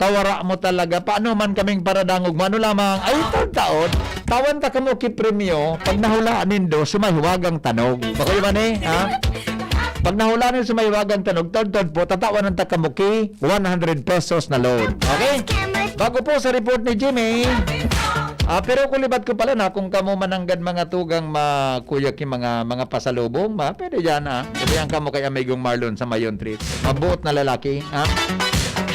Tawara mo talaga. Paano man kaming paradangog mo? Ano lamang? Ay, taon. Tawan ta kamo kipremyo. Pag nahulaan nindo, sumahiwagang tanog. Bakoy man ha? Pag nahulaan nindo sumahiwagang tanog, taon po, tatawan ng takamuki, 100 pesos na load. Okay? Bago po sa report ni Jimmy, pero kulibat ko pala na kung kamo mananggad mga tugang makuyak yung mga pasalubong, pwede dyan Pwede yan kamo kay Amigong Marlon sa Mayon Treat. Mabuot na lalaki,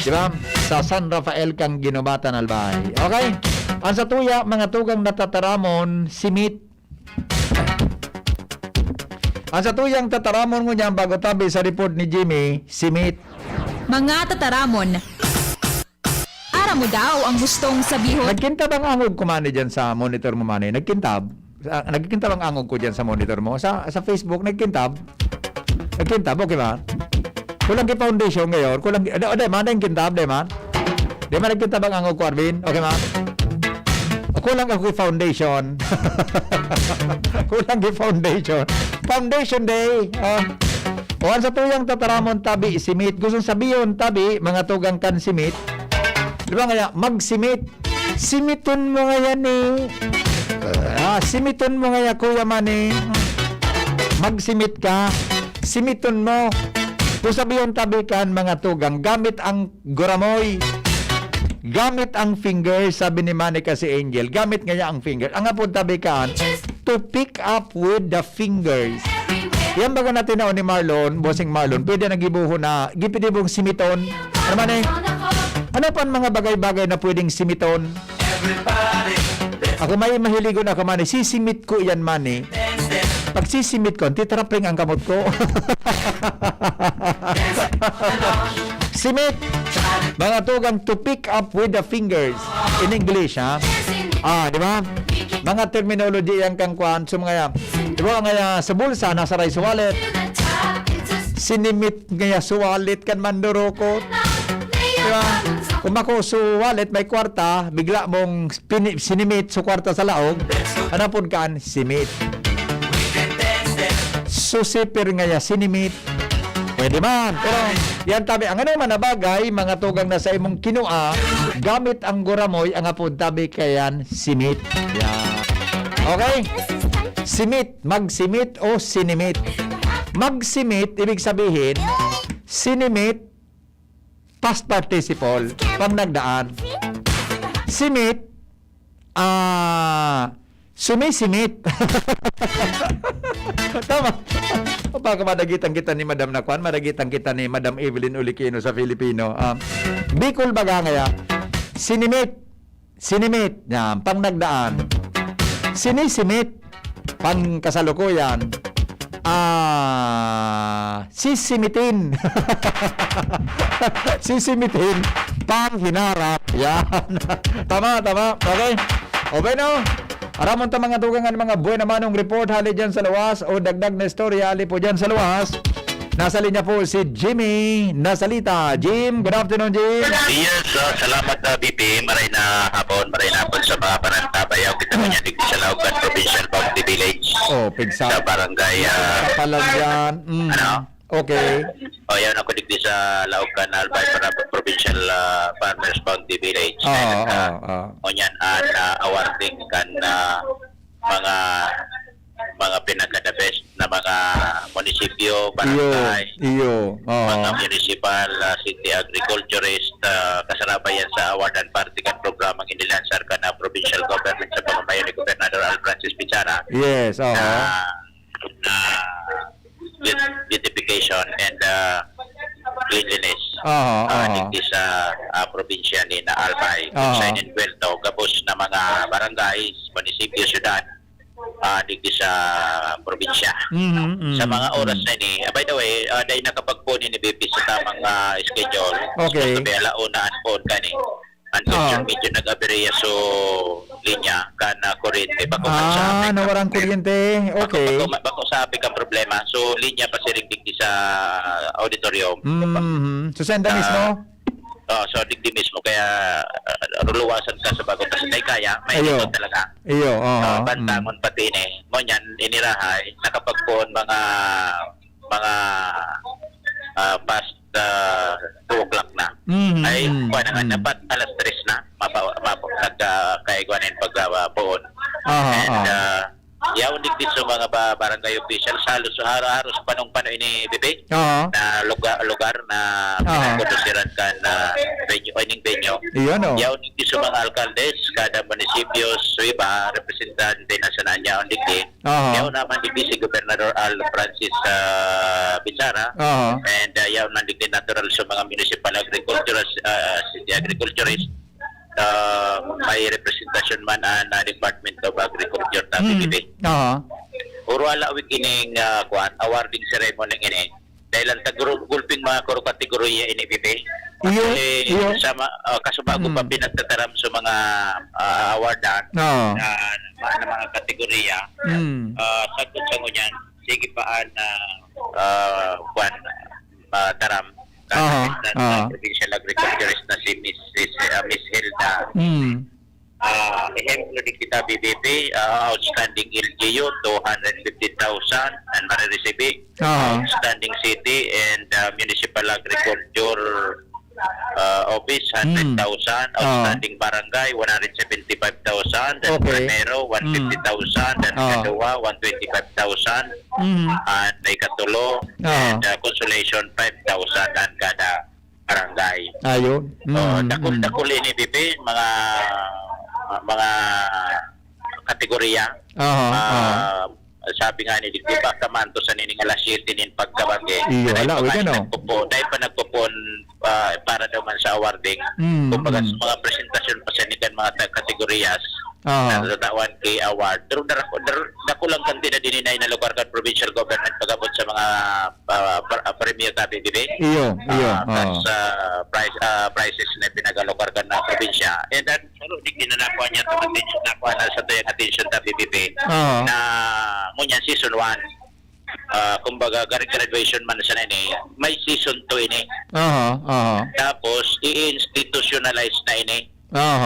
Diba? Sa San Rafael kang ginubatan albay. Okay? Ang sa tuya, mga tugang natataramon, simit. Ang sa tuyang tataramon mo niyan bago tabi sa report ni Jimmy, simit. Mga tataramon. Ara mo daw ang gustong sabihon. Nagkintab ang angog ko mani dyan sa monitor mo mani. Nagkintab. Nagkintab ang angog ko dyan sa monitor mo. Sa Facebook, nagkintab. Nagkintab, okay ba? Kulang ki foundation ngayon. Kulang ki... Mana yung kintab, man? Di man nagkintab ang angog ko, Arvin? Okay ba? Kulang ako foundation. Kulang ki foundation. Foundation day. O ang sa tuyang tataramon tabi, simit. Gustong sabiyon tabi, mga tugang kan simit. Di ba kaya, mag-simit. Simiton mo nga yan simiton mo nga yan, Kuya Manny. Mag-simit ka. Simiton mo. Kung sabihin tabi kan, mga tugang, gamit ang guramoy. Gamit ang finger, sabi ni Manny kasi Angel. Gamit nga niya ang finger. Ang apod tabi kan, to pick up with the fingers. Yan baga natin na ni Marlon, bossing Marlon, pwede nagibuho na, gipidibong simiton. Ano man ano pa mga bagay-bagay na pwedeng simiton? Ako may mahiligon ako, Manny. Sisimit ko yan, Manny. Pag sisimit ko, titraping ang kamot ko. Simit. Mga tugang to pick up with the fingers. In English, di ba? Mga terminology yang kang kuhan. So, mga, di ba, nga sa bulsa, nasa rice wallet. Sinimit nga sa wallet kan mandurokot. Di ba? Kung ako sa wallet may kwarta, bigla mong sinimit sa kwarta sa laog, hanapon kan, simit. Susipir nga ya, sinimit. Pwede man. Pero yan tabi, ang ano man na bagay, mga tugang na sa imong kinua, gamit ang guramoy, ang apod tabi kayan, simit. Yan. Okay? Simit. Magsimit o sinimit. Magsimit, ibig sabihin, sinimit, past participle, pang nagdaan. Simit, sumisimit. Tama. Baka madagitan kita ni Madam Nakwan, madagitan kita ni Madam Evelyn Ulikino sa Filipino. Bicol baga ngaya, sinimit, pang nagdaan. Sinisimit, pang kasalukuyan. Sisimitin. Sisimitin, pang hinarap. Yan. Tama. Okay? Okay no? Aramon ta mga tugangan mga buhay naman ng report hali dyan sa luwas o dagdag na istorya hali po dyan sa luwas. Nasa linya po si Jimmy Nasalita. Jim, good afternoon, Jim. Yes, salamat BP. Maray na hapon sa mga panantabayaw. Kita mo niya digdi sa Laugan Provincial Bounty Village. Oh, pigsa. Sa barangay. Kapalagyan. Ano? Okay. Yan ako digdi sa Laugan Albay para Provincial Farmers Bounty Village. O yan, awarding kan mga pinaka-the best na mga munisipyo, barangay, mga municipal, city agriculturist, kasarabayan sa award and party kan programang inilansar ka na provincial government sa pamamayo ni Gobernador Al Francis Pichara. Yes, beautification and cleanliness dito sa probinsya ni na Albay. Sa Ininwelto, gabos na mga barangays, munisipyo, syudad, dito sa probinsya. Sa mga oras na ini, by the way, dahil nakapagpunin ni BP sa tamang schedule, okay. Sabi alaunaan po kani. Ang medyo nag-aberya so linya kana kuryente bako sa nawarang kuryente. Okay. Bako sabi kang problema. So linya pa siring digdi sa auditorium. So senda mismo? So digdi mismo kaya ruluwasan ka sa bago kasi kaya may ito talaga. Bantangon pati ni mo niyan inirahay nakapagpon mga past 2 o'clock na. Ay, dapat alas 3 na, nagkaigwanin pagbuon. And, yaw digdi sa mga barangay officials halos araw-araw sa panong-pano ini bibi na lugar na pinakondusiran kan venue. Yaw digdi sa mga alkaldes kada munisipios iba representante na sa nanya digdi. Yaw naman digdi si Gobernador Al Francis Bizarra and yaw naman digdi natural sa mga municipal agriculturist may representasyon man na Department of Agriculture na PBB. Uro alawig ining awarding ceremony ini. Dahil ang gulping mga kategorya ini PBB. Kasubago pa pinagtataram sa mga awardan na mga kategorya. Sagot sa ngunyan, sige paan taram provincial agriculturist na si Miss Hilda. Ehemplo din kita BBP, outstanding LGU 250,000 and marireceive. Outstanding city and municipal agriculture office 100,000, outstanding barangay 175,000, and primero 150,000, and kadawa 125,000, and ikatulo and consolation 5,000 ang kada barangay. Ayun. Dakul ini BP mga kategorya. Sabi nga ni di ba kamanto sa nining alas 7 nin pagkawagi. Dahil pa nagpupon para daw man sa awarding. Kumbaga sa mga presentasyon pa sa nikan mga kategoryas na natawan kay award. Pero nakulang kanti na dininay na lugar kan provincial government pagabot sa mga premier tabi dibe. Prices na pinagalugar kan na probinsya. And then di na nakuha niya attention nakuha na sa tuyang attention tabi bibe na ngunyan season 1. Kumbaga graduation man sa ini may season 2 ini. Tapos i-institutionalize na ini.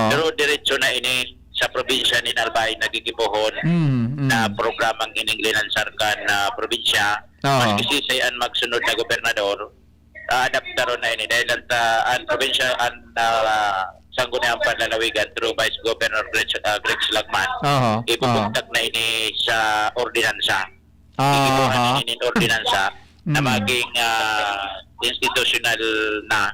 Pero diretso na ini sa probinsya ni Albay nagigibuhon na programang ininglilansarkan na probinsya. Mas kisisayan magsunod na gobernador adaptaron na ini dahil ang probinsya ang sangguniang panlalawigan through Vice Governor Greg Slagman ipupuntak na ini sa ordinansa. Ipupuntak ini ordinansa na maging institutional na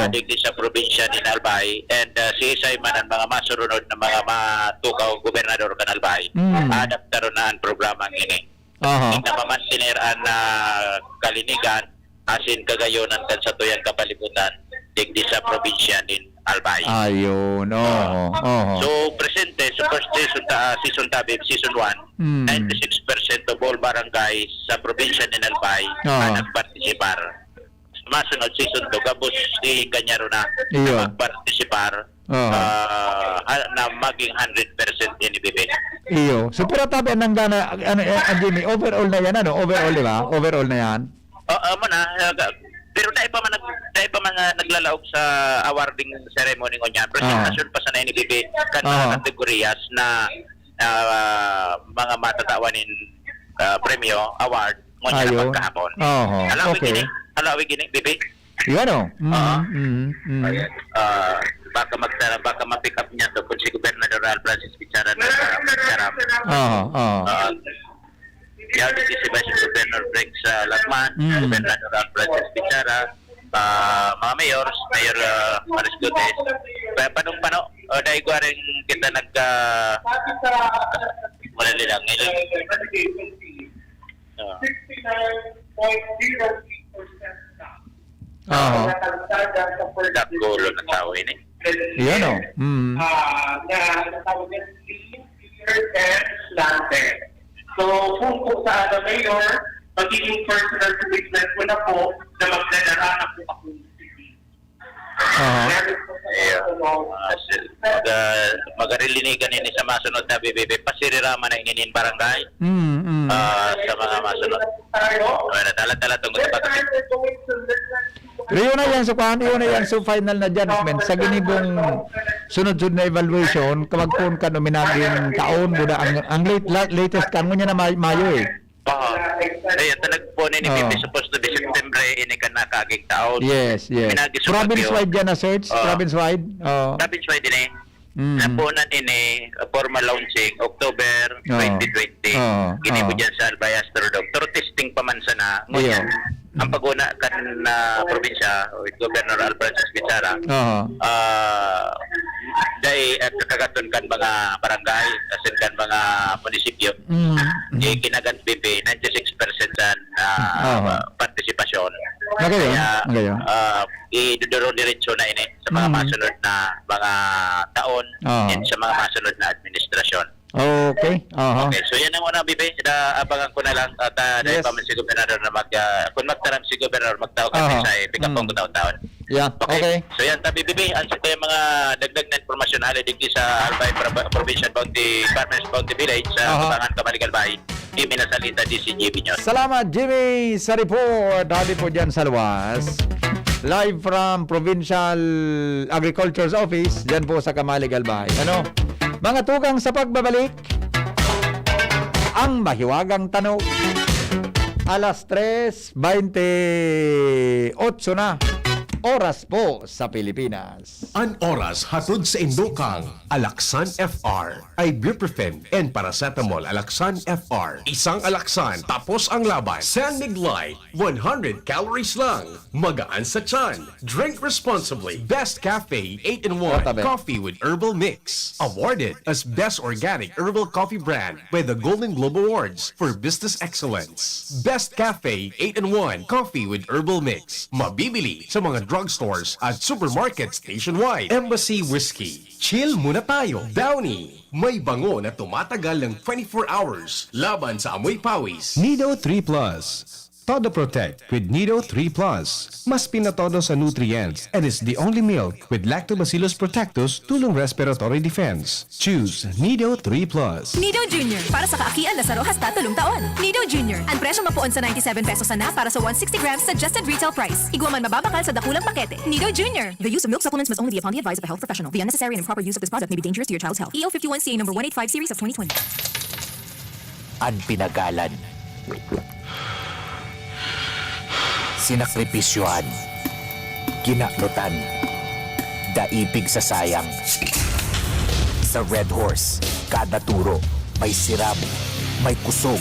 digdi sa probinsya ni Albay and si Isay man ang mga masurunod na mga matukaw gobernador kan Albay adaptaron na ang programang ini. Na mamantinir ang kalinigan asin kagayonan kan sa tuyang kapalibutan digdi sa probinsya ni Albay. Ayun. So presente sa first season tabi season 1 96% of all barangays sa probinsya ni Albay nagpartisipar. Masunod season 2 gabos si Kanyaro na magpartisipar na maging 100% ini bibi. So pero tabi nang gana Jimmy, overall na yan overall di ba? Overall na yan. Pero dahil pa man naglalaog sa awarding ceremony ngunyan presentasyon pa sa na ini bibi kan mga kategoryas na mga matatawanin premyo award ngunyan pagkahapon. Halawig gini bibi. Baka ma-pick up niya to kung si Gobernador Al Francis Bizarra na magkarap. Yaw din si Vice Governor Greg Slagman, Gobernador Al Francis Bizarra, mga mayor Maris Gutes. Panong-pano, dahil ko rin kita wala nilang ngayon. 69.03%. Dakulo na tao ini. Yan na natawag niya clear and slanted. So, kung sa mayor, magiging personal commitment ko na po na magdadara na po ako ng city. Magarilinig ini sa masunod na BBB pasiriraman na ininin barangay sa mga masunod. Tala-tala tungkol sa pagkakas. Riyo na yan so final na judgment sa ginibong sunod-sunod na evaluation kapag kung ka nominaging taon muna ang latest kan mo niya na Mayo Ayan, talagpo na ni Bibi, supposed to be September, ini ka na kaaging taon. Yes. Province-wide yan na search? Province-wide? Province-wide din napunan ini formal launching October 2020. Gini po dyan sa Albayas Turdog. Pero testing pa man sana. Ngunyan, ang paguna kan na probinsya, Governor Alfredo Pizarra, dahil kagaton kan mga barangay, asin kan mga munisipyo, kinagan PP, 96% sa partisipasyon. Kaya, iduduro diretso na ini sa mga masunod na mga taon and sa mga masunod na administrasyon. Okay. Okay, so yan ang muna, Bibi. Abangan ko na lang at dahil pa man si Gobernador na kung magtaram si Gobernador, magtawag kami sa pikapong taon-taon. Yeah, okay. So yan, tabi, Bibi. Ang sa mga dagdag na informasyon halidigi sa Albay Provincial Bounty Department's Bounty Village sa Kabangan Kamaligalbay. Jimmy Nasalita, DCGB News. Salamat, Jimmy, sa report. Dali po dyan sa luwas. Live from Provincial Agriculture's Office, dyan po sa Kamaligalbay. Mga tugang sa pagbabalik, ang mahiwagang tanong. Alas 3:28 na. Oras po sa Pilipinas. Ang oras hatod sa Indokang Alaksan FR, Ibuprofen and Paracetamol Alaksan FR. Isang alaksan tapos ang laban. Sandig Light, 100 calories lang. Magaan sa tiyan. Drink responsibly. Best Cafe 8-in-1 Coffee with Herbal Mix. Awarded as Best Organic Herbal Coffee Brand by the Golden Globe Awards for Business Excellence. Best Cafe 8-in-1 Coffee with Herbal Mix. Mabibili sa mga drugstores at supermarkets nationwide. Embassy Whiskey. Chill muna tayo. Downy. May bango na tumatagal ng 24 hours. Laban sa amoy pawis. Nido 3 Plus. Todo Protect with Nido 3 Plus. Mas pinatodo sa nutrients and is the only milk with Lactobacillus protectus tulong respiratory defense. Choose Nido 3 Plus. Nido Junior, para sa kaakian na saro hasta tulong taon. Nido Junior, ang presyo mapuon sa 97 pesos na para sa 160 grams suggested retail price. Igwaman mababakal sa dakulang pakete. Nido Junior. The use of milk supplements must only be upon the advice of a health professional. The unnecessary and improper use of this product may be dangerous to your child's health. EO 51CA number 185 series of 2020. Ang pinagalan, sinakripisyohan, kinaklutan, daipig sa sayang. Sa Red Horse, kada turo may sirap, may kusog,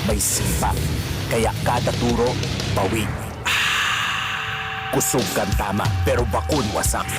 may sipa. Kaya kada turo, bawi. Kusog kang tama, pero bakun wasak.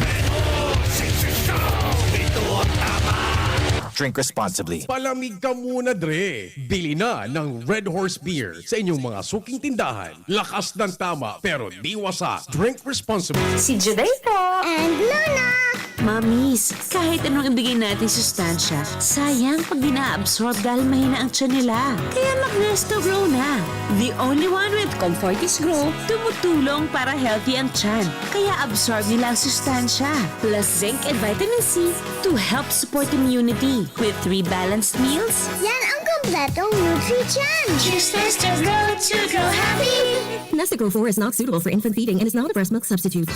Drink responsibly. Palamig ka muna, Dre. Bili na ng Red Horse Beer sa inyong mga suking tindahan. Lakas ng tama, pero di wasak. Drink responsibly. Si Juday po. And Luna! Mamis, kahit anong ibigay natin sustansya, sayang pag di na-absorb dahil mahina ang tiyan nila. Kaya Magnesto Grow na. The only one with Comfortis Grow, tumutulong para healthy ang tiyan. Kaya absorb nila ang sustansya. Plus zinc and vitamin C to help support immunity. With 3 balanced meals, Yan ang kompletong Nutri-Chan. Choose Nesta Grow to grow happy. Nesta Grow 4 is not suitable for infant feeding and is not a breast milk substitute.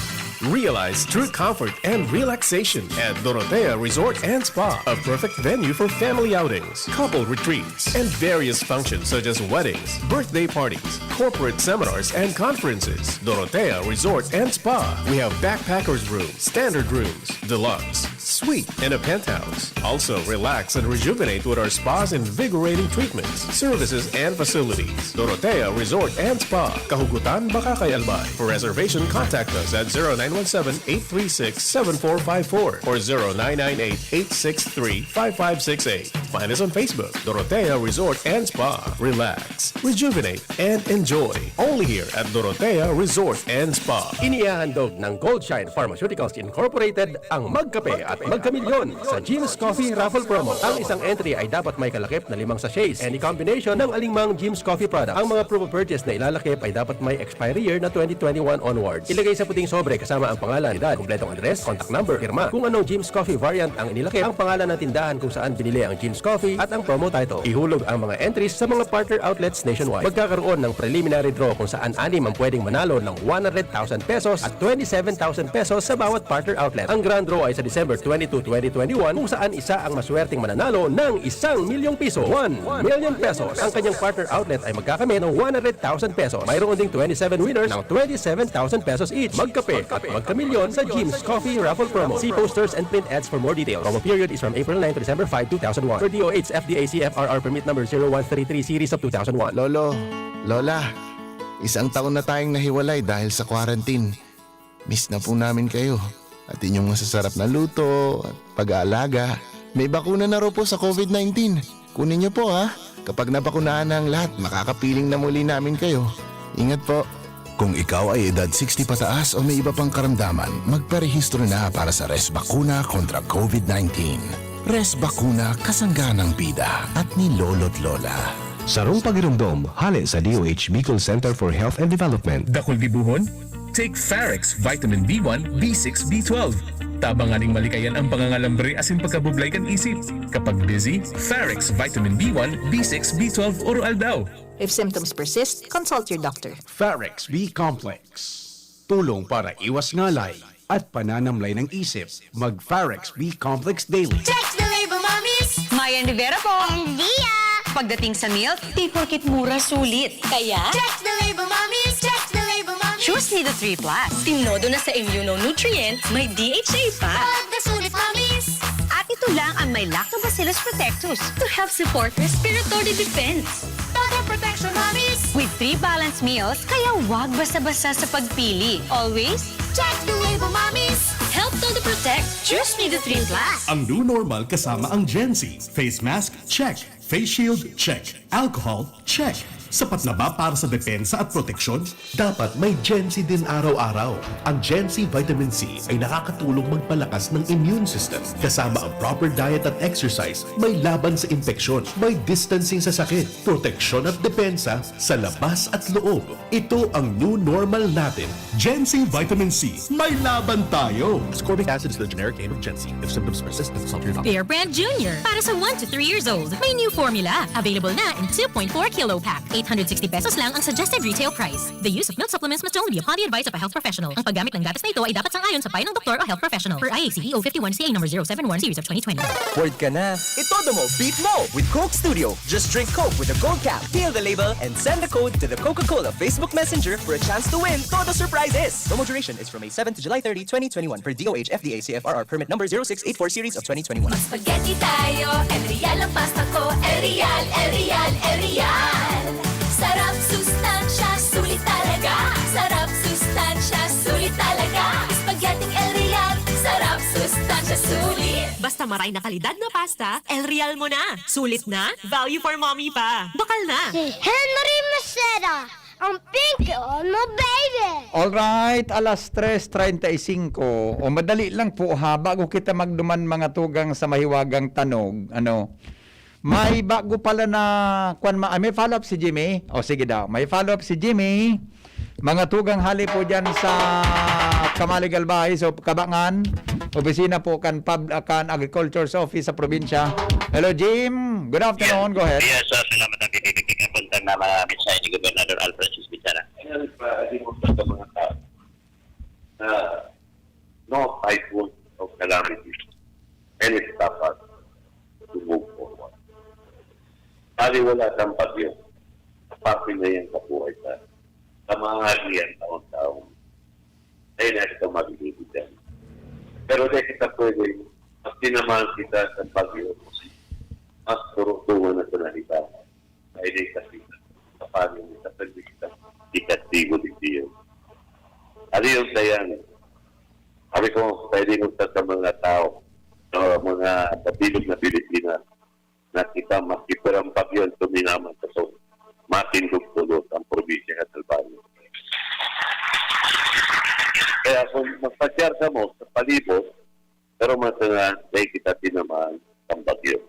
Realize true comfort and relaxation at Dorotea Resort and Spa, a perfect venue for family outings, couple retreats, and various functions such as weddings, birthday parties, corporate seminars, and conferences. Dorotea Resort and Spa. We have backpackers rooms, standard rooms, deluxe, suite, and a penthouse. Also, relax and rejuvenate with our spas and invigorating treatments, services, and facilities. Dorotea Resort and Spa, Kahugutan, Bakakay, Albay. For reservation, contact us at 0917-836-7454 or 0998-863-5568. Find us on Facebook, Dorotea Resort and Spa. Relax, rejuvenate, and enjoy. Only here at Dorotea Resort and Spa. Inihahandog ng Goldshine Pharmaceuticals Incorporated ang Magkape at Magkamilyon sa Jim's Coffee Raffle Promo. Ang isang entry ay dapat may kalakip na 5 sachets. Any combination ng alingmang Jim's Coffee product. Ang mga promo purchase na ilalakip ay dapat may expiry year na 2021 onwards. Ilagay sa puting sobre kasama ang pangalan, edad, kumpletong address, contact number, firma. Kung anong Jim's Coffee variant ang inilakip, ang pangalan ng tindahan kung saan binili ang Jim's Coffee at ang promo title. Ihulog ang mga entries sa mga partner outlets nationwide. Magkakaroon ng preliminary draw kung saan 6 ang pwedeng manalo ng 100,000 pesos at 27,000 pesos sa bawat partner outlet. Ang grand draw ay sa December 12 2022-2021 kung saan isa ang maswerteng mananalo ng 1 milyong piso. 1 million pesos. Ang kanyang partner outlet ay magkakamit ng 100,000 pesos. Mayroon ding 27 winners ng 27,000 pesos each. Magkape at magkamilyon sa Jim's Coffee Raffle Promo. See posters and print ads for more details. Promo period is from April 9 to December 5, 2001. For DOH FDA CFRR permit number 0133 series of 2001. Lolo, Lola, isang taon na tayong nahiwalay dahil sa quarantine. Miss na po namin kayo at inyong masasarap na luto at pag-aalaga. May bakuna na raw po sa COVID-19. Kunin niyo po ha. Kapag nabakunahan na ang lahat, makakapiling na muli namin kayo. Ingat po. Kung ikaw ay edad 60 pataas o may iba pang karamdaman, magparehistro na para sa Res Bakuna kontra COVID-19. Res Bakuna, kasangganang bida at ni Lolo't Lola. Sarong pagirumdom, hali sa DOH Bicol Center for Health and Development. Dakol dibuhon? Take Farex Vitamin B1, B6, B12. Tabanganing malikayan ang pangangalambre asin pagkabublay kan isip. Kapag busy, Farex Vitamin B1, B6, B12 oral daw. If symptoms persist, consult your doctor. Farex B Complex. Tulong para iwas ngalay at pananamlay ng isip. Mag Farex B Complex Daily. Check the label, mommies! Mayan Rivera po. And Dia! Pagdating sa milk, di porkit mura sulit. Kaya, Check the label, mommies! Check the label, mommies! choose Nido 3 Plus. Tinodo na sa immunonutrient, may DHA pa. Pagkasulit, mommies! At ito lang ang may Lactobacillus protectus To help support respiratory defense. Backup protection, mommies! with 3 balanced meals, kaya wag basta-basta sa pagpili. Always, Check the label, mommies! Help Todo protect. Choose Nido 3 Plus. Ang new normal kasama ang Gen-Z. Face mask, check. Face shield, check. Alcohol, check. Sapat na ba para sa depensa at proteksyon? Dapat may Gen-Z din araw-araw. Ang Gen-Z Vitamin C ay nakakatulong magpalakas ng immune system. Kasama ang proper diet at exercise, may laban sa infeksyon, may distancing sa sakit, proteksyon at depensa sa labas at loob. Ito ang new normal natin. Gen-Z Vitamin C. May laban tayo! Ascorbic acid is the generic name of Gen-Z. If symptoms persist, consult your doctor. Bear Brand Junior. Para sa 1 to 3 years old, may new formula. Available na in 2.4 kilo pack. 860 pesos lang ang suggested retail price. The use of milk supplements must only be upon the advice of a health professional. Ang paggamit ng gatas na ito ay dapat sang-ayon sa payo ng doktor o health professional. Per IAC EO 51 CA number 071 series of 2020. Word ka na. Itodo mo, beat mo with Coke Studio. Just drink Coke with a gold cap, peel the label, and send the code to the Coca-Cola Facebook Messenger for a chance to win Todo surprises. Promo duration is from May 7 to July 30, 2021 per DOH FDA CFRR permit number 0684 series of 2021. Spaghetti tayo, El Real ang pasta ko. El Real, El Real, El Real. Sarap, sustansya, sulit talaga. Sarap, sustansya, sulit talaga. Spaghetti El Real, sarap, sustansya, sulit. basta maray na kalidad na pasta, El Real mo na. Sulit na, value for mommy pa. Bakal na. Si Henry Maceda, ang pink on mo, baby! Alright, alas 3:35. O madali lang po ha, bago kita magduman mga tugang sa mahiwagang tanog, may bago pala na, may follow-up si Jimmy. O sige daw, may follow-up si Jimmy. Mga tugang hali po dyan sa Kamaligal Bahay, so Kabangan, opisina po kan Agriculture's Office sa probinsya. Hello Jim, good afternoon, go ahead. Yes, salamat ang kikinig ang punta na mensahe ni Gobernador Alfredo Bichara. Sa mga tao na no typhoon of calamities and it stop us to move forward. Pali wala ng bagyo, papi na yan kabuhay sa mga halian taon-taon. Ay na ito mabibigyan. Pero dahil kita pwede, mas tinamaan kita sa bagyo, mas turutungan na tonalita. Ay na kasi sa paano sa pagkita, ikatigo di diyo. Ano yung sayang? Sabi ko, pwede nung sa mga tao, mga kabilog na Pilipinas, na kita makiperang bagyo ang tuminaman sa so, matindog tulot ang probinsya at Albania. Kaya kung magpasyar ka mo sa palibot, pero masana dahil kita tinamaan ang bagyo.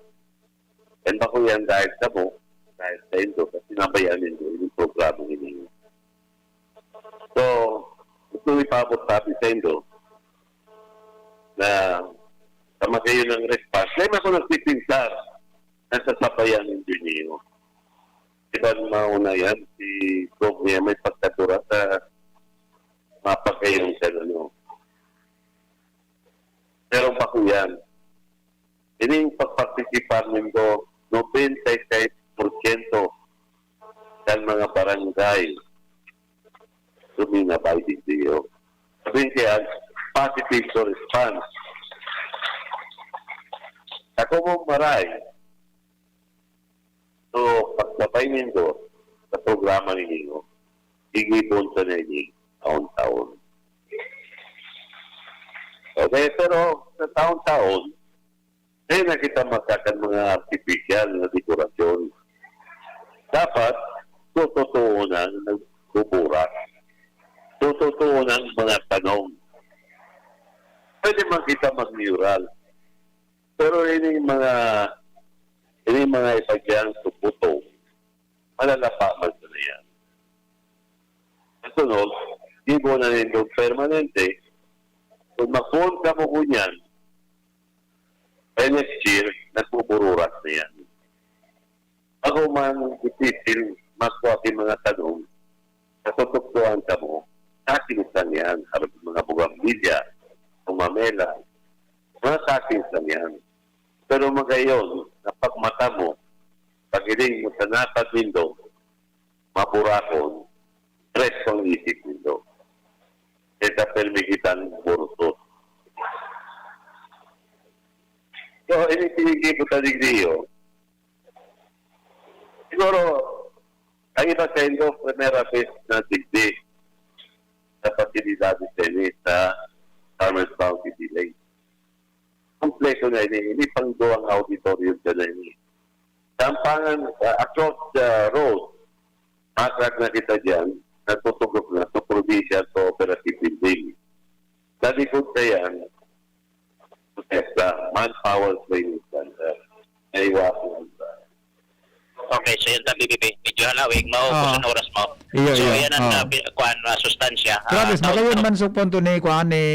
And bako yan dahil sa mo, dahil sa Indo, kasi nabayanin mo yung programang hiningi. So, ito ipabot sabi sa Indo, na sama kayo ng response. Ngayon ako nagtipinsar nasa sabayan ng Junio. Diba mauna yan, si Gog niya may pagkatura sa mapagayong sa Meron pa ko yan. Ining pagpartisipar nito, 96% ng mga barangay suminabay dito. Sabihin kaya, positive to response. Ako mo maray. So, pagsabay nito sa programa ninyo, igibon sa ninyo taon-taon. Okay, pero sa taon-taon, ay nakita magkakan mga artificial na dekorasyon. Dapat, totoo na nagbuburak. Totoo na mga tanong. Pwede man kita mag-mural. Pero ini mga ipagyang suputo, malalapa man sa niyan. Kasunod, di mo na nito permanente. Kung mag-phone ka mo ko niyan, next year, nagbubururat na yan. Ako man ipisil, maswaki mga tanong, natutuktuan ka mo, kasinsan yan, harap mga bugambilya, umamela, mga kasinsan yan. Pero magayon, napagmata mo, pagiling mo sa napad window, maburakon, stress ang isip window. Ito permikitan burusot. So, initinigay po talig diyo. Siguro, ang iba sa inyo, primera vez na digdi sa pasilidad ni Senate sa Farmers Bounty Delay. Kompleto na ini pang doang auditorium ka na ini. Sampangan, across the road, matrak na kita dyan, natutugok na sa provincial cooperative building. Nalikod na yan, manpower training center. Naiwasan na. Okay, so yun tabi, Bibi. Medyo halawig mo, kung oras mo. Iyo. Yan ang sustansya. Travis, magayon man sa punto ni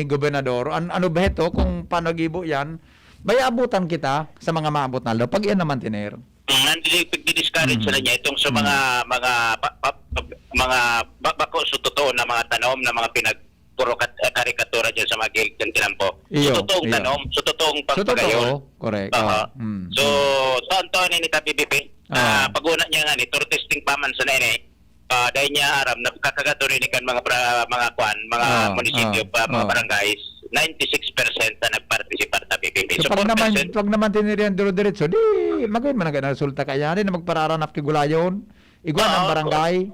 Gobernador. Ano ba ito kung paano gibo yan? May abutan kita sa mga maabot na lo. Pag yan naman tiner. Nandi-discourage sila niya itong sa mga bako sa totoo na mga tanom na mga puro karikatura dyan sa mga gig ng tinampo. Sa totoong tanom, sa totoong pagpagayon. Correct. So, taon-taon ni PBB. Pag-una niya nga ni, tour testing pa man sa nene, dahil niya aram, nakakagaturin kan mga munisipyo, mga barangays, 96% na nagpartisipar sa PBB. So, pag naman tiniriyan duro-diretso, di, magayon man ang resulta kaya na magpararanap kay Gulayon, iguan ang barangay.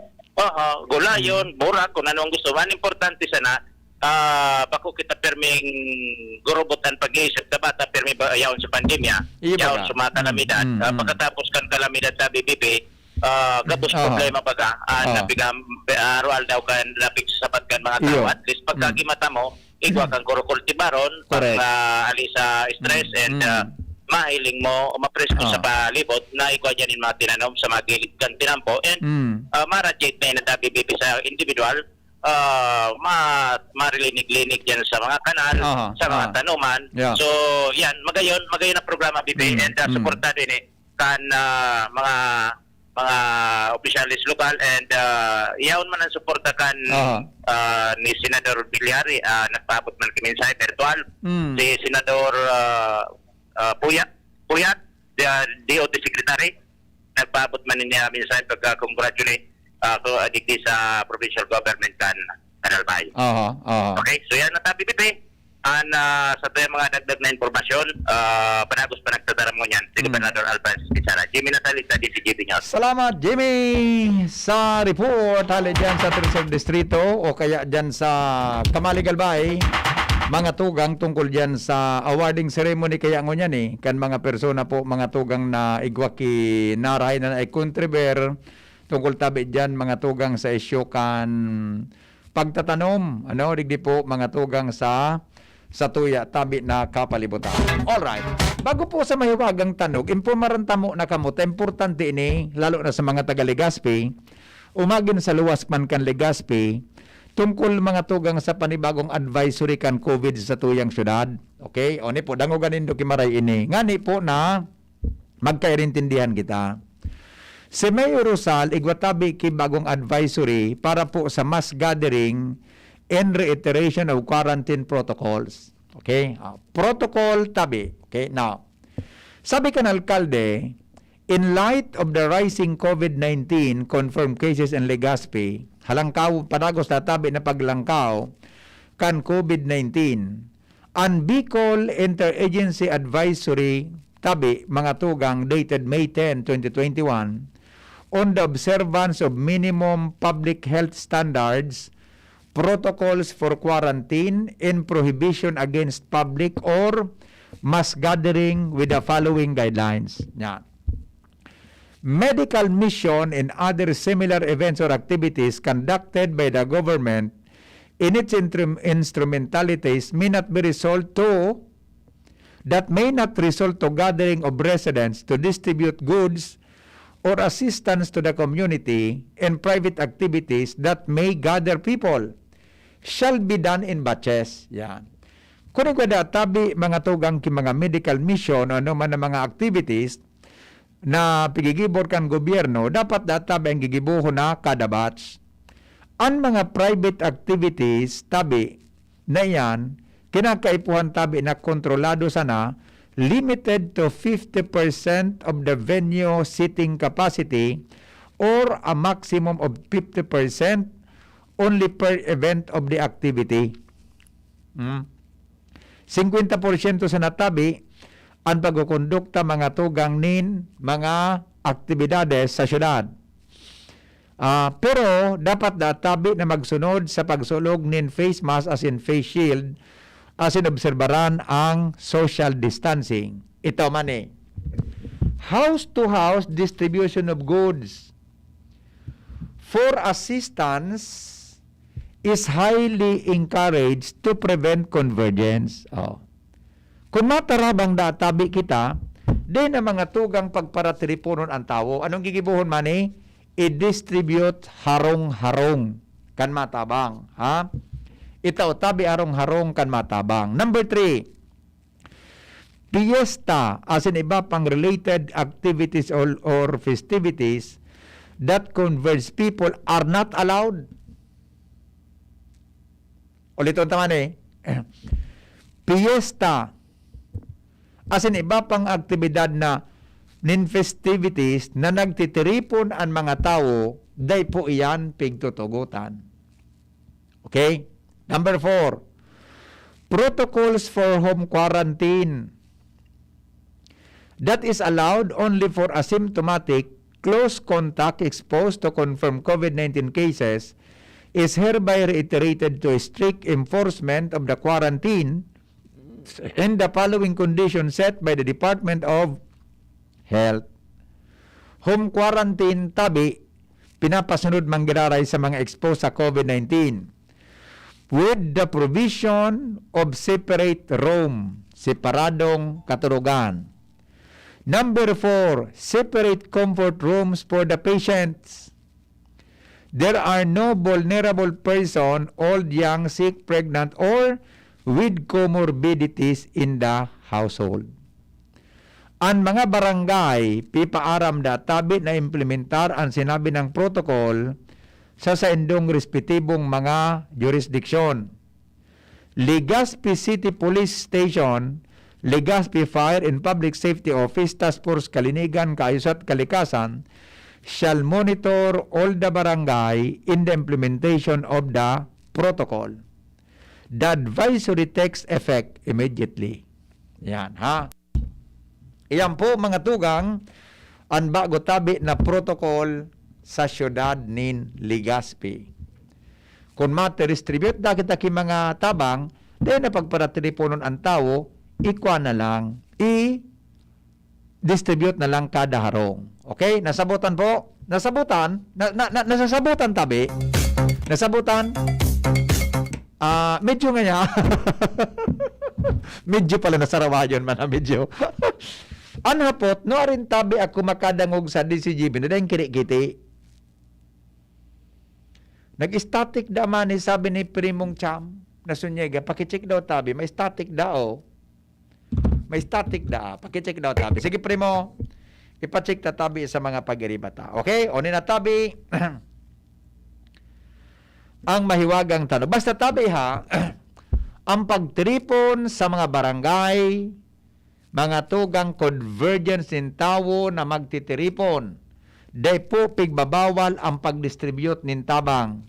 Gulayon, burak, kung ano ang gusto. Ang importante sana, bako kita perming gurubutan pag-iisip na bata perming yaon sa pandemya, yaon sa mga kalamidad. Pagkatapos kan kalamidad sa BBB, gabos problema baga, nabigam, arual daw kan lapig sa sapat kan mga tao. At least pagkagimata mo, igwa kang kurukultibaron, pag alisa stress and mahiling mo o mapresko sa palibot na ikaw dyan yung mga tinanom sa mga gilid kang tinampo and ma-radiate na yun ang BBB sa individual, marilinig-linig dyan sa mga kanal, sa mga tanuman. So, yan, magayon ang programa BB and supportado yun kan mga opisyalis lokal and yaon man ang suporta kan ni Senador Bilyari, nagpaabot man kami sa virtual, si Senador Puyat, DOT Secretary, nagpaabot man niya minsan pagka-congratulate ako adigdi sa provincial government kan Albay. Okay, so yan na tabi pipi. Sa tayo mga dagdag na informasyon, panagos pa nagtadaram mo niyan, si Gobernador Albay Sara. Jimmy Natalita, DCGB News. Salamat, Jimmy, sa report. Hali dyan sa Trisog Distrito o kaya dyan sa Kamaligalbay. Mga tugang tungkol dyan sa awarding ceremony kaya ngo niyan kan mga persona po, mga tugang na igwaki naray na ay contriver tungkol tabi dyan mga tugang sa isyo kan pagtatanom, digdi po mga tugang sa tuya tabi na kapalibutan. Alright, bago po sa mahiwagang tanog, impormaran tamo na kamot, importante ini, lalo na sa mga taga Legazpi, umagin sa luwas man kan Legazpi, tungkol mga tugang sa panibagong advisory kan COVID sa tuyang syudad. Okay? O ni po, danguganin do kimaray ini. Ngani po na magkairintindihan kita. Si Mayor Rosal, igwatabi ki bagong advisory para po sa mass gathering and reiteration of quarantine protocols. Okay? Protocol tabi. Okay? Now, sabi ka ng alkalde, in light of the rising COVID-19 confirmed cases in Legazpi, halangkaw padagos na tabi na paglangkaw kan COVID-19, ang Bicol Interagency Advisory tabi mga tugang dated May 10, 2021 on the observance of minimum public health standards, protocols for quarantine, and prohibition against public or mass gathering with the following guidelines. Yan. Medical mission and other similar events or activities conducted by the government in its instrumentalities may not result to gathering of residents to distribute goods or assistance to the community and private activities that may gather people shall be done in batches. Yan. Kung tabi mga tugang ki mga medical mission o ano man ang mga activities na pigigibor kan gobyerno, dapat databi ang gigibuho na kada batch. Ang mga private activities tabi na yan, kinakaipuhan tabi na kontrolado sana, limited to 50% of the venue seating capacity or a maximum of 50% only per event of the activity. 50% sa natabi ang pagkukondukta mga tugang nin mga aktibidades sa syudad. Pero dapat databi na magsunod sa pagsulog nin face mask as in face shield as in obserbaran ang social distancing. Ito man house-to-house distribution of goods for assistance is highly encouraged to prevent convergence. Kung matarabang databi kita, di na mga tugang pagparatiripunon ang tao. Anong gigibuhon man i-distribute harong-harong kan matabang. Ha? Ito tabi harong-harong kan matabang. Number 3, fiesta as in iba pang related activities or festivities that converge people are not allowed. Uliton taman fiesta as in iba pang aktibidad na nin festivities na nagtitiripon ang mga tao, day po iyan pigtutugutan. Okay? Number 4, protocols for home quarantine. That is allowed only for asymptomatic, close contact exposed to confirmed COVID-19 cases is hereby reiterated to a strict enforcement of the quarantine and the following conditions set by the Department of Health. Home quarantine tabi, pinapasunod manggiraray sa mga exposed sa COVID-19 with the provision of separate room, separadong katulugan. Number 4, separate comfort rooms for the patients. There are no vulnerable person, old, young, sick, pregnant, or with comorbidities in the household. Ang mga barangay, pipaaram tabi na implementar ang sinabi ng protocol sa indong respetibong mga jurisdiksyon. Legazpi City Police Station, Legazpi Fire and Public Safety Office, Task Force Kalinigan, Kaayusat, Kalikasan, shall monitor all the barangay in the implementation of the protocol. The advisory takes effect immediately. Yan, ha? Iyan po mga tugang ang bago tabi na protocol sa syudad nin Legazpi. Kung mati-distribute na kita ki mga tabang, dahil na pagparatiliponon ang tao, ikwa na lang, i-distribute na lang kada harong. Okay? Nasabutan po? Nasabutan? Nasasabutan tabi? Nasabutan? Medyo nga niya. Medyo pala nasarawayon man, medyo. Anhapot, no rin tabi ako makadangog sa DCGB na dahil kiri-kiti. Nag-static daman sabi ni Primong Cham na sunyega, pakicheck daw tabi, may static daw. May static da, pakicheck daw tabi. Sige Primo, ipacheck ta tabi sa mga pag-iribata. Okay? O na tabi, ang mahiwagang tanong. Basta tabi ha, ang pagtripon sa mga barangay, mga tugang convergence in tawo na magtitiripon. Day po pigbabawal ang pagdistribute nin tabang.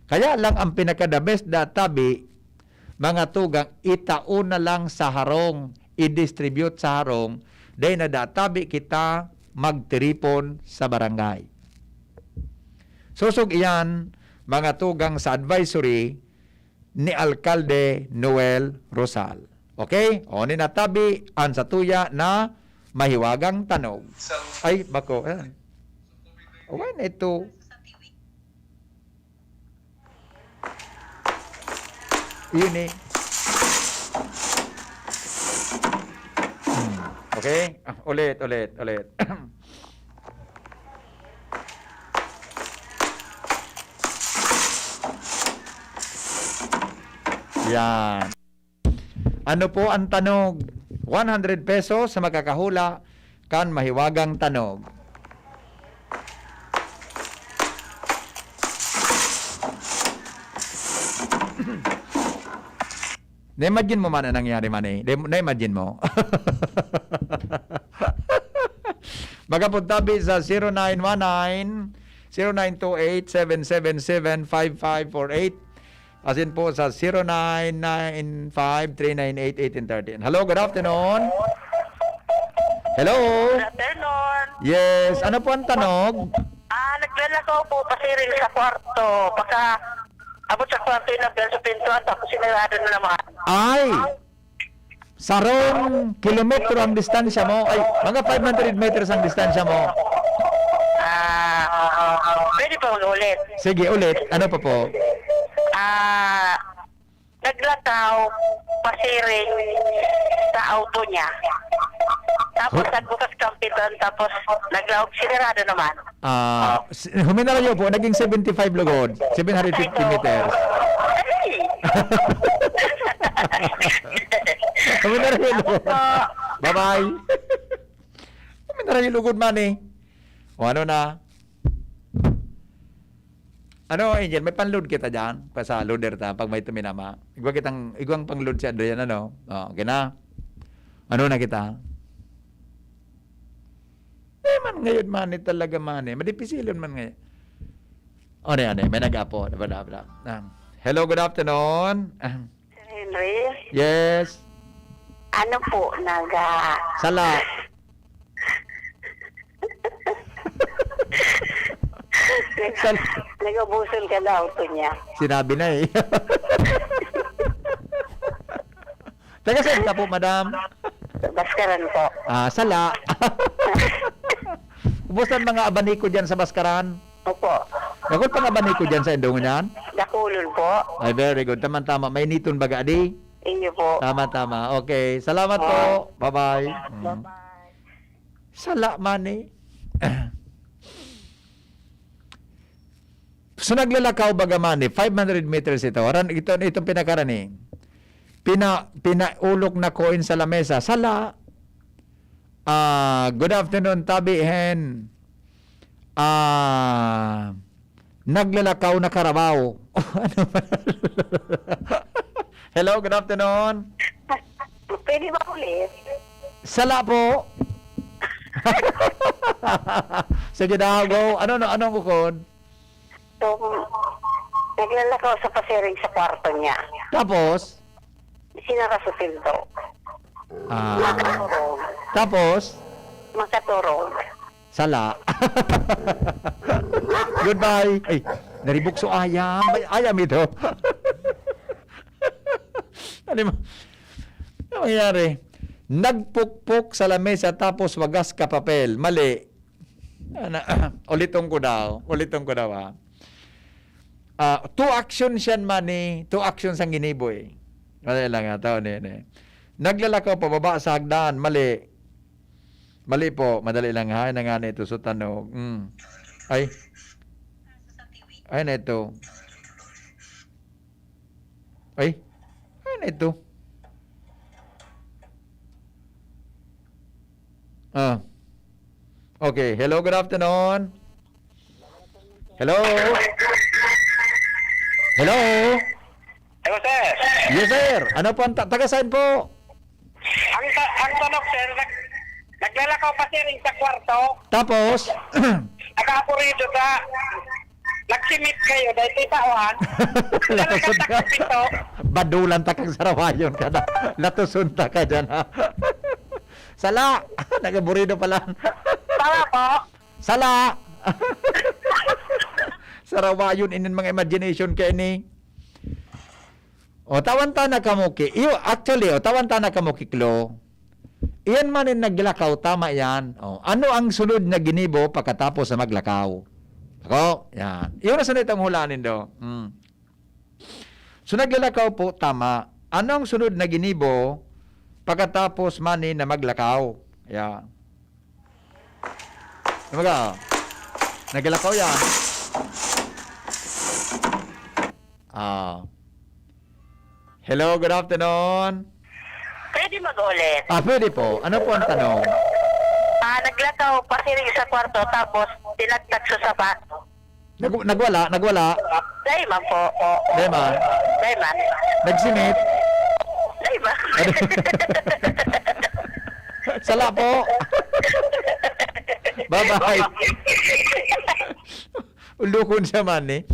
Kaya lang ang pinaka-the best databi, mga tugang, itaon na lang sa harong, i-distribute sa harong, day na databi kita magtiripon sa barangay. Susog iyan, mga tugang sa advisory ni Alkalde Noel Rosal. Okay? O ni natabi ang satuya na mahiwagang tanog. Ay, bako. When ito? Yun eh. Okay? Ulit. Yan. Ano po ang tanog? 100 pesos sa makakahula kan mahiwagang tanog. Na-imagine mo man ang nangyari man eh. Na-imagine mo. Magapuntabi sa 0919-0928-777-5548. As in po sa 0995-398-1813. Hello, good afternoon. Hello. Good afternoon. Yes, ano po ang tanog? Naglalakaw po pasiring sa kwarto. Baka abot sa kwarto yung nabel sa pintuan tapos sinarado na naman. Ay! Sarong kilometro ang distansya mo. Ay, mga 500 meters ang distansya mo. Pwede pa mag-ulit. Sige, ulit. Ano pa po? Naglakaw pasiring sa auto niya. Tapos nagbukas kampitan, tapos naglawag sinarado naman. Huminara niyo po, naging 75 lugod. 750 meters. Huminara niyo lugod. Bye-bye. Huminara niyo lugod man eh. O ano na? Ano, Angel, may pan-load kita dyan. Pa sa loader ta, pag may tuminama. Igwang pang-load si Adrian, ano? Okay na. Ano na kita? Man ngayon man talaga man madipisilon man ngayon. Ano, may nag-apo. Hello, good afternoon. Henry? Yes. Ano po, Sala. Nagabusol ka na auto niya. Sinabi na eh. Taga saan ka po, madam? Baskaran po. Sala. Kumusta mga abaniko dyan sa Baskaran? Opo. Nakot pang abaniko dyan sa Indong yan? Dakulon po. Ay, very good. Tama-tama. May niton baga, adi? Inyo po. Tama-tama. Okay. Salamat po. Bye-bye. Sala man eh. So naglalakaw bagaman eh, 500 meters ito. Itong pinakaran eh. Pinaulok na coin sa lamesa. Sala. Good afternoon, Tabi Hen. Naglalakaw na karabaw. Hello, good afternoon. Pwede ba ulit? Sala po. Sige na, go. Ano bukod? So, naglalakaw sa pasiring sa kwarto niya. Tapos? Sinara sa pinto. Makaturog. Tapos? Makaturog. Sala. Goodbye. Ay, naribukso ayam. Ayam ito. Ano nangyari? Nagpukpok sa lamesa tapos wagas ka papel. Mali. Ulitong ko daw ha. Two actions yan man eh. Two actions ang giniboy. Mali lang ito. Naglalakaw pababa sa hagdan. Mali. Mali po. Madali lang ha. Nangan ito sa tanog. Ay na ito. Ay na ito. Okay. Hello, good afternoon. Hello? Hello? Hello, sir. Yes, sir. Ano po ang taga saan po? Ang tanong, sir, naglalakaw pa sir sa kwarto. Tapos, Nag-apurido ka. Nagsimit kayo dahil itawan. latusod ka. Badulan ta kang sarawayon ka na. Latusun ta ka dyan, ha? Sala. Nagaburido pala. Tama po. Sala. Sarawayon inin mga imagination ka ini. O, tawan-tana ka mo ki. Actually, tawan-tana ka mo kiklo. Iyan man yung naglakaw, tama yan. O, ano ang sunod na ginibo pagkatapos sa maglakaw? Ako, yan. Iyon na sunod ang hulanin do. So, naglakaw po, tama. Ano ang sunod na ginibo pagkatapos manin na maglakaw? Yan. Naglakaw yan. Hello, good afternoon. Pwede mag-ulit. Pwede po. Ano po ang tanong? Naglakaw pa sir sa kwarto tapos tinagtag sa sapato. Nagwala? Dahil man po. Dahil man? Dahil man. Nagsimit? Dahil man. Sala po. Bye-bye. Ulukon siya man eh.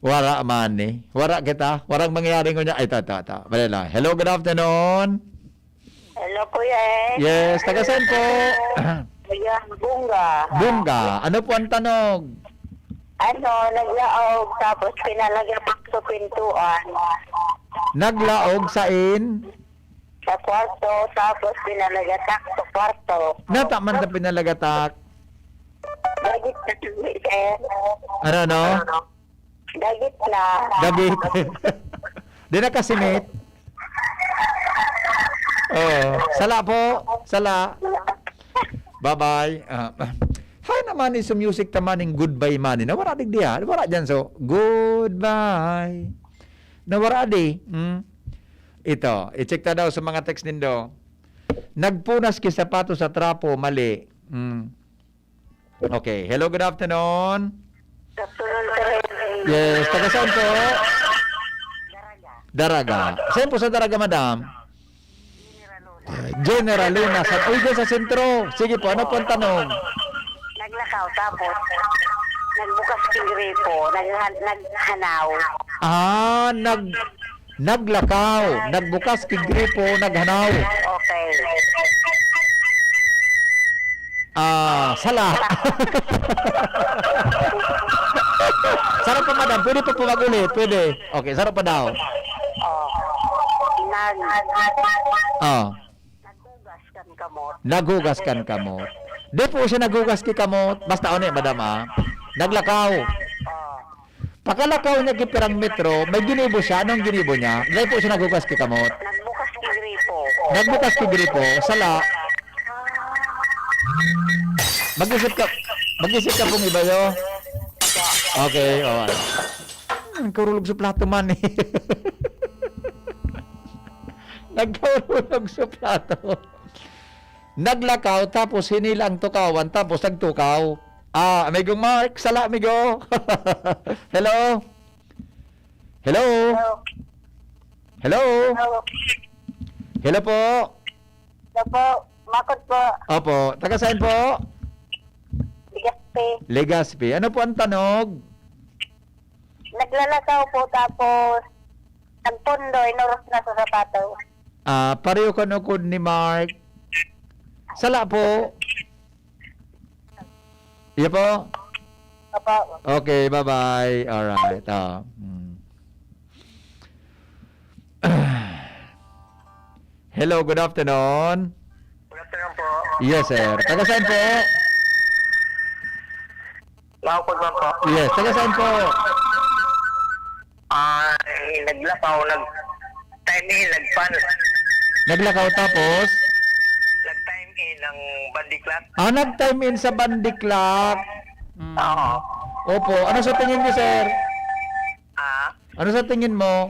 Wara man eh. Wara kita. Warang mangyayari ko niya. Ay, ta. Balala. Hello, good afternoon. Hello, Kuya. Yes, taga saan po? Kuya, Bunga. Ano po ang tanong? Naglaog tapos pinalagapak sa pintuan. Naglaog sain? Sa kwarto tapos pinalagatak sa kwarto. Nataman na pinalagatak? Dagit na tumi, sir. Ano? Dagit na. Dagit. Di na kasimit? Sala po. Sala. Bye-bye. Hay naman sa music tamaning goodbye man. Nawara dig dia. Nawara dyan so. Goodbye. Nawara di. Ito. I-check ta daw sa mga text nindo. Nagpunas ki sapato sa trapo. Mali. Okay. Hello, good afternoon. Yes. Taga saan po? Daraga. Saan po sa Daraga, madam? General Luna. Uy, dyan sa sentro. Sige po, ano po ang tanong? Naglakaw tapos nagbukas ng gripo, naghanaw. Naglakaw. Nagbukas kay gripo, naghanaw. Okay. Sala. Sarap pa, madam. Pwede pa pumagulit. Pwede. Okay, sarap pa daw. Naghugas kan kamot. Di po siya naghugas ki kamot. Basta one, madam, naglakaw. Pakalakaw niya kipirang metro, may ginibo siya. Anong ginibo niya? Di po siya naghugas ki kamot. Nagbukas ki gripo. Sala. Mag-isip ka pong iba yo. Okay, alright. Nagkarulog sa plato man eh. Nagkarulog sa plato. Naglakaw, tapos hinilang tukawan, tapos nagtukaw. Amigo Mark, sala amigo. Hello? Hello? Hello? Hello po? Hello po, Makot po. Opo, taga saan po? Legazpi. Legazpi. Ano po ang tanog? Naglalakaw po tapos nagpundo, inuros na sa sapato. Pareho ka nukod ni Mark. Sala po. Iya po? Opo. Okay, bye-bye. Alright. Hello, good afternoon. Good afternoon po. Yes, sir. Taga saan po? Makot man po. Yes, taga saan po? Naglakaw, nag-time in, nagpan. Naglakaw tapos? Nag-time in ng bandiklat. Nag-time in sa bandiklat. Oo. Opo. Ano sa tingin niyo, sir? Ano sa tingin mo?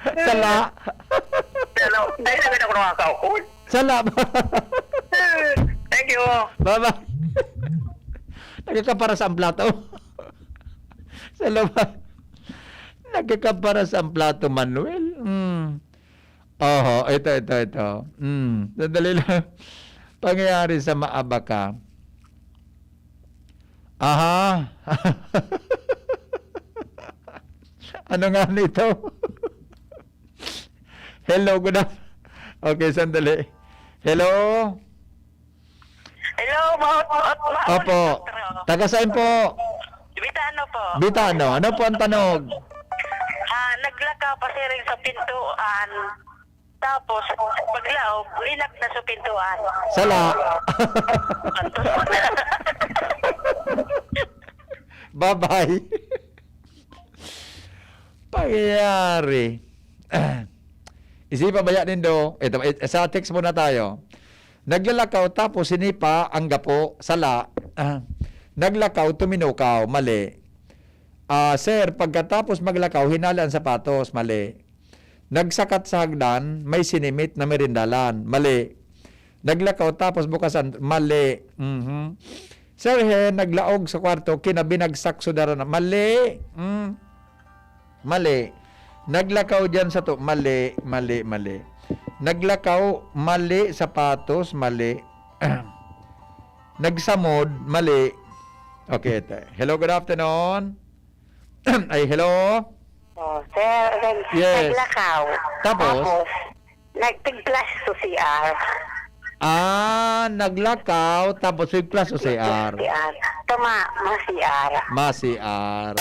Sala. Dahil namin ako nakakaukod. Sala. Thank you. Bye-bye. Nagkakapara sa plato. Sa labas. Nagkakaparas ang plato, Manuel. Oho, ito. Sandali lang. Pangyayari sa Maabaka. Aha. Ano nga nito? Hello, good afternoon. Okay, sandali. Hello? Hello, Opo. Taga saan po? Bitano po. Bitano. Ano po ang tanong? Naglakaw pa siya rin sa pintuan. Tapos, paglaog, linak na sa pintuan. Sala. Bye-bye. Pangyayari. Isipa baya nindo. Ito, sa text muna tayo. Naglalakaw tapos sinipa ang gapo, sala. Naglakaw, tuminukaw, mali. Sir, pagkatapos maglakaw, hinala ang sapatos, mali. Nagsakat sa hagdan, may sinimit na merindalan, mali. Naglakaw tapos bukasan, mali. Sir, naglaog sa kwarto, kinabinagsak sudaran, mali. Mali. Naglakaw dyan sa to, mali. Naglakaw, mali, sapatos, mali. Nagsamod, mali. Okay, hello, good afternoon. Ay, hello? Sir, Yes. naglakaw. Tapos? Nagpiglas to CR. Naglakaw, tapos may plus o CR. Tama, ma-CR. Ma-CR.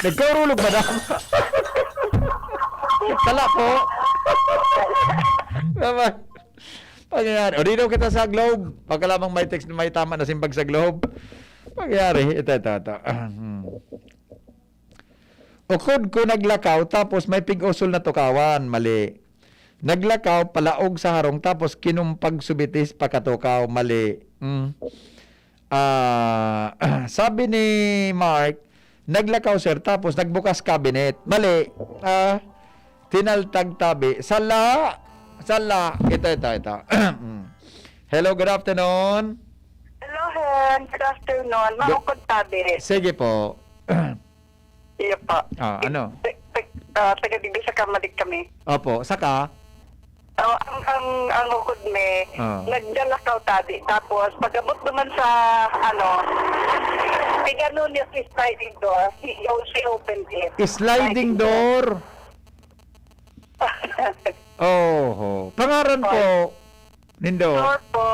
Nagkarulog ba na? Tala po. Pangyayari. O dito kita sa Globe. Pagka lamang may text na may tama na simbag sa Globe. Pangyayari. Ito. Ukod ko naglakaw tapos may pig-usol na tukawan. Mali. Naglakaw palaog sa harong tapos kinumpag subitis pakatukaw. Mali. Sabi ni Mark, naglakaw sir tapos nagbukas cabinet. Mali. Tinaltag tabi. Sala. Ito. Hello, good afternoon. Hello, Hen. Good afternoon. Maukod tabi. Sige po. Iya po. Ano? Taga-dibi sa kamalig kami. Opo, saka? Ang ukod me, nagdalakaw tabi. Tapos, pag-abot naman sa, pigano niya si sliding door, she opened it. Sliding door? Pangaran po, Nindo? Floor po.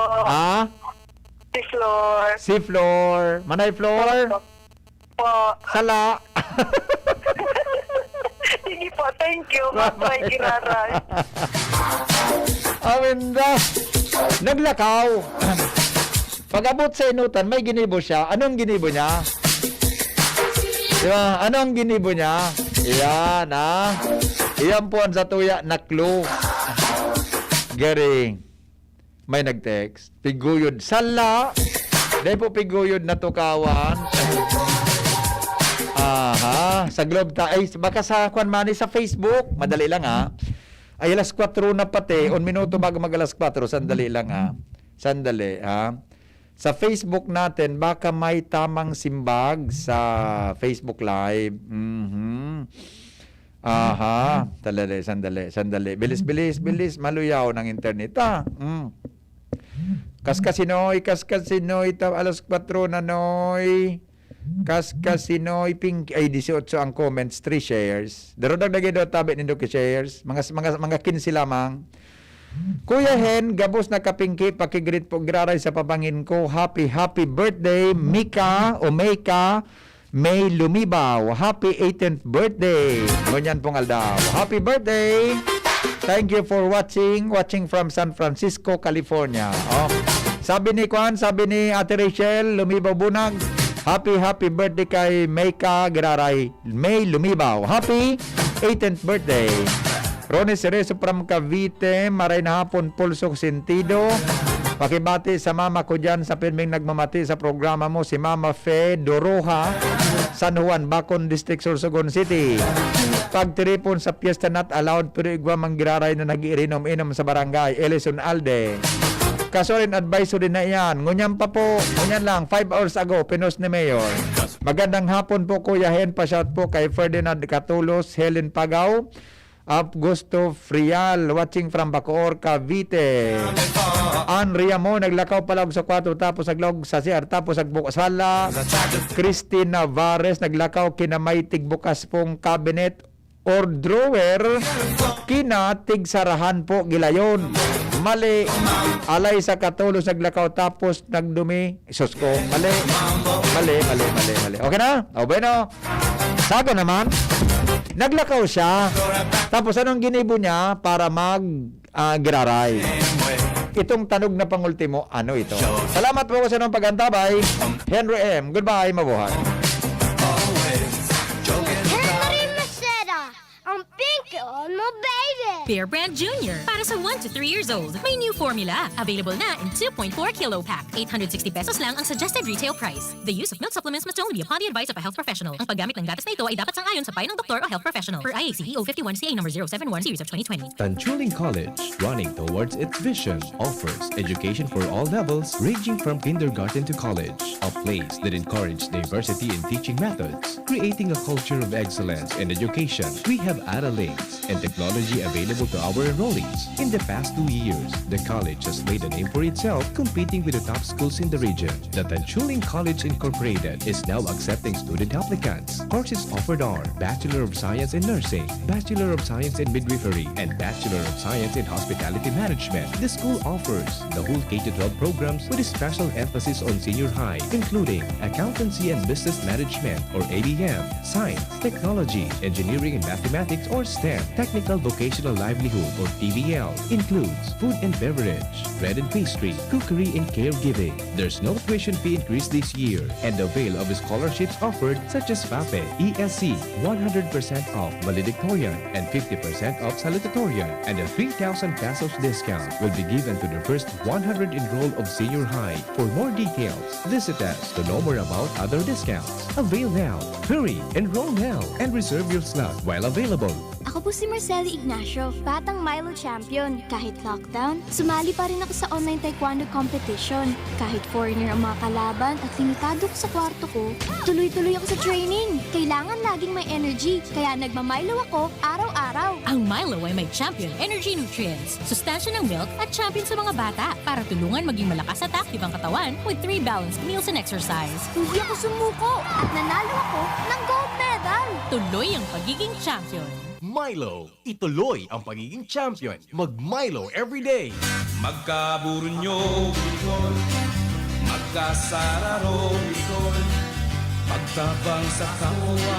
Si floor. Si floor. Manay floor? Po. Sala. Sige po, thank you. Matry kinaray. Aminda. Naglakaw. Pag-abot sa inutan, may ginibo siya. Anong ginibo niya? Diba? Anong ginibo niya? Iyan, Iyan po ang sa tuya na clue. Garing. May nag-text. Piguyod. Sala. Dahil po piguyod na tukawan. Sa Globe ay baka sa Kwan Mani sa Facebook. Madali lang Ay alas 4 na pati. 1 minuto bago mag alas 4. Sandali lang Sandali Sa Facebook natin, baka may tamang simbag sa Facebook Live. Sandali. Bilis. Maluyaw ng internet. Kaskasinoy, alas 4 na noy. Kaskasinoy, pink, ay 18 ang comments, 3 shares. Darodagdagay daw tabi nindo ki shares. Mga 15 lamang. Kuya Hen, gabos na kapingki, pakigreet po graray sa pabangin ko. Happy birthday, Mika May Lumibaw. Happy 18th birthday. Ngunyan pong aldaw. Happy birthday. Thank you for watching from San Francisco, California. Sabi ni Ate Rachel Lumibaw Bunag, happy birthday kay Mayka Graray May Lumibaw. Happy 18th birthday. Ronnie Cerezo from Cavite, maray na hapon pulsok sentido. Pakibati sa mama ko dyan sa pirming nagmamati sa programa mo, si Mama Fe Doroha, San Juan, Bacon District, Sorsogon City. Pagtiripon sa piyesta not allowed pero igwa manggiraray na nag-iinom-inom sa barangay, Ellison Alde. Kaso rin advisory na yan. Ngunyan pa po, ngunyan lang, 5 hours ago, pinos ni Mayor. Magandang hapon po, Kuya Hen. Pa-shout po kay Ferdinand Catulos, Helen Pagaw, Augusto Frial, watching from Bacoor, Cavite. Andrea Mo, naglakaw palog sa 4 tapos naglog sa CR tapos nagbukasala. Christine Navarez, naglakaw kinamay tigbukas pong cabinet or drawer, kinatig sarahan po gilayon. Mali, alay sa Katulos naglakaw tapos nagdumi. Isos ko, mali. Okay na? O bueno, sago naman, naglakaw siya. Tapos anong ginibo niya para giraray? Itong tanog na pangultimo, ano ito? Salamat po sa inyong pagantabay. Henry M. Goodbye, mabuhay. Henry Maceda, ang pink on mo, baby. Bear Brand Jr. Para sa 1 to 3 years old, may new formula. Available na in 2.4 kilo pack. 860 pesos lang ang suggested retail price. The use of milk supplements must only be upon the advice of a health professional. Ang paggamit ng gatas na ito ay dapat sang-ayon sa payo ng doktor o health professional. Per IAC EO 51CA number 071 series of 2020. Tanchuling College, running towards its vision, offers education for all levels, ranging from kindergarten to college. A place that encourages diversity in teaching methods, creating a culture of excellence in education. We have Links and technology available to our enrollees. In the past 2 years, the college has made a name for itself, competing with the top schools in the region. The Tanchuling College Incorporated is now accepting student applicants. Courses offered are Bachelor of Science in Nursing, Bachelor of Science in Midwifery, and Bachelor of Science in Hospitality Management. The school offers the whole K-12 programs with a special emphasis on senior high, including Accountancy and Business Management or ABM, Science, Technology, Engineering and Mathematics or STEM, Technical Vocational Livelihood or TVL, includes food and beverage, bread and pastry, cookery and caregiving. There's no tuition fee increase this year, and avail of scholarships offered such as FAPE, ESC, 100% off valedictorian and 50% off salutatorian, and a 3,000 pesos discount will be given to the first 100 enrolled of senior high. For more details, visit us to know more about other discounts. Avail now, hurry, enroll now, and reserve your slot while available. Ako po si Marceli Ignacio, batang Milo champion. Kahit lockdown, sumali pa rin ako sa online taekwondo competition. Kahit foreigner ang mga kalaban at limitado ko sa kwarto ko, tuloy-tuloy ako sa training. Kailangan laging may energy, kaya nagmamilo ako araw-araw. Ang Milo ay may champion energy nutrients, sustansya ng milk at champion sa mga bata para tulungan maging malakas at active ang katawan with 3 balanced meals and exercise. Hindi ako sumuko at nanalo ako ng gold medal. Tuloy ang pagiging champion. Milo, ituloy ang pagiging champion. Mag-Milo everyday. Magkaburunyo, bukol. Magkasararo, bukol. Pagtabang sa kawa.